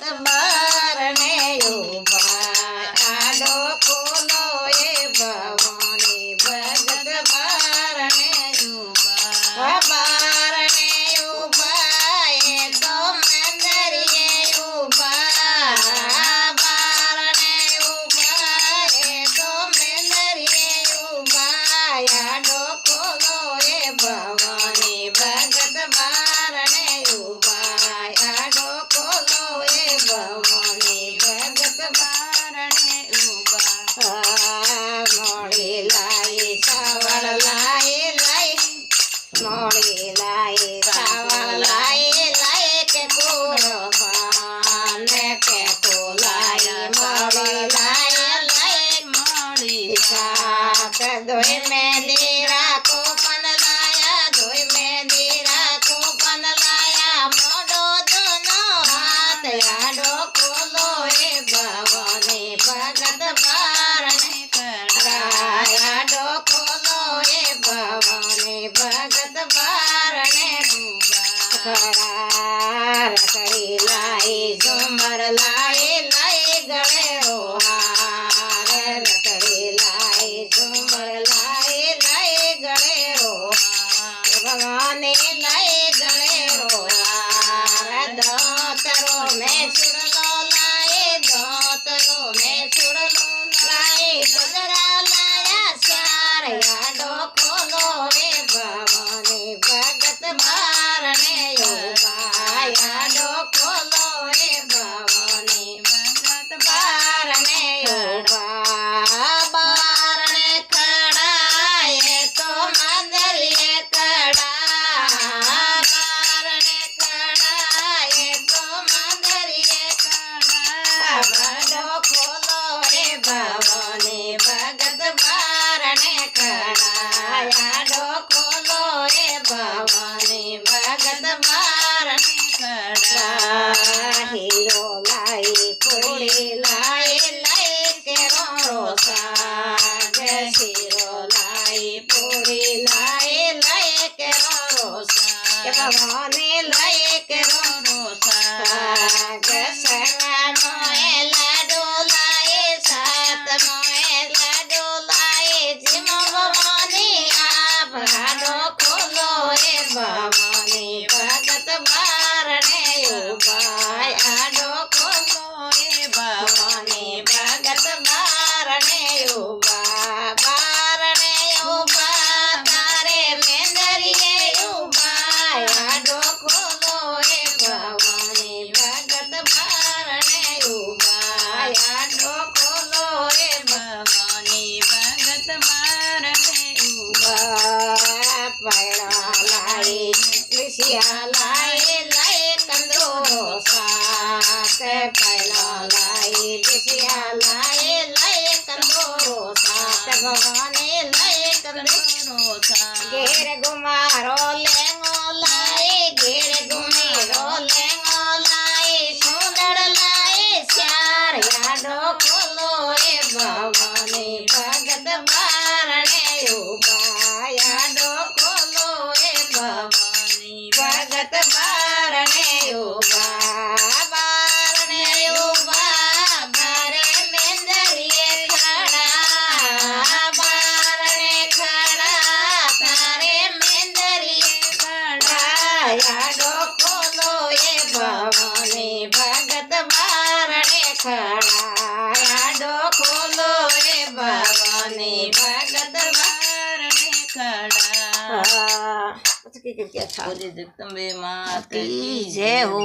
બારણે ઉભા આડો ખોલો એ ભવાની ભગત બારણે ઉભા બારણે ઉભા એ તો મંદરીએ ઉભા બારણે ઉભા એ તો મંદરીએ ઉભા આડો ખોલો એ ભવાની ભગત બારણે ઉભા આડો ખોલો એ ભવાની ભગત બારણે ઉભા મોળી લાઈ સાવળ લાઈ મોળી લાઈ સાવળ લાઈ કે કુરબાન કે કોલાઈ મોળી લાઈ મોળી સાત દોય મેંદી રાખો પન લાયા દોય મેંદી રાખો પન લાયા મોડો દોનો હાથ આડો ખોલો એ ભવાની ભગત બારણે કરાય આડો ખોલો એ ભવાની ભગત બારણે કરાર કરી લાઈ ઝુમર લાઈ ગળે રોહાર રતડી લાઈ ઝુમર લાઈ ગળે રોહાર ભવાની લાઈ ગળે રોહાર દોતરો મેં સુડલો લાઈ દોતરો મેં સુડલો લાઈ ગજરા લાયા ચાર આડો ખોલો એ ભવાની ભગત બારણે ઉભા આડો ખોલો એ ભવાની ભગત બારણે ઉભા બારણે ખડા એ તો મંદરીએ ખડા બારણે ખડા એ તો મંદરીએ ખડા આડો ખોલો એ ભવાની ભગત બારણે ખડા આડો ખોલો એ ભવાની ભગત બારણે ખડા હીરો લાઈ પૂરી લાઈ કે રોસાગ શીરો લાઈ પૂરી લાઈ કે રોસાગ ભવાની લાઈ કે રોસાગ સગનો એ લાડુ લાઈ સાત મોએ લાડુ લાઈ જીમો ભવાની આપ આડો ખોલો એ ભવાની ભગત બારણે ઉભા આડો ખોલો એ ભવાની ભગત બારણે ઉભા બારણે ઉભા તારે મેંદરીએ ઉભા આડો ખોલો એ ભવાની ભગત બારણે ઉભા આડો ખોલો એ ભવાની ભગત બારણે ઉભા પૈડા લાઈ વિશિયા લાઈ કંદોરો સાત પૈડા લાઈ વિશિયા લાઈ કંદોરો સાત ભવાની લાઈ કંદોરો સાત ઘેર ગુમારો લેંગો લાઈ ઘેર ગુમેરો લેંગો લાઈ સુંદર લાઈ ચાર આડો ખોલો એ ભવાની ભગત બારણે ઉભા આડો ખોલો એ ભવાની ભગત બારણે ઉભા બારણે ઉભા બારે મેંદરીએ ખડા બારણે ખડા તારે મેંદરીએ ખડા આડો ખોલો એ ભવાની ભગત બારણે ખડા આડો ખોલો એ ભવાની ભગત બારણે ખડા પછી કે ક્યાં થા જગદંબે માત કી જય હો।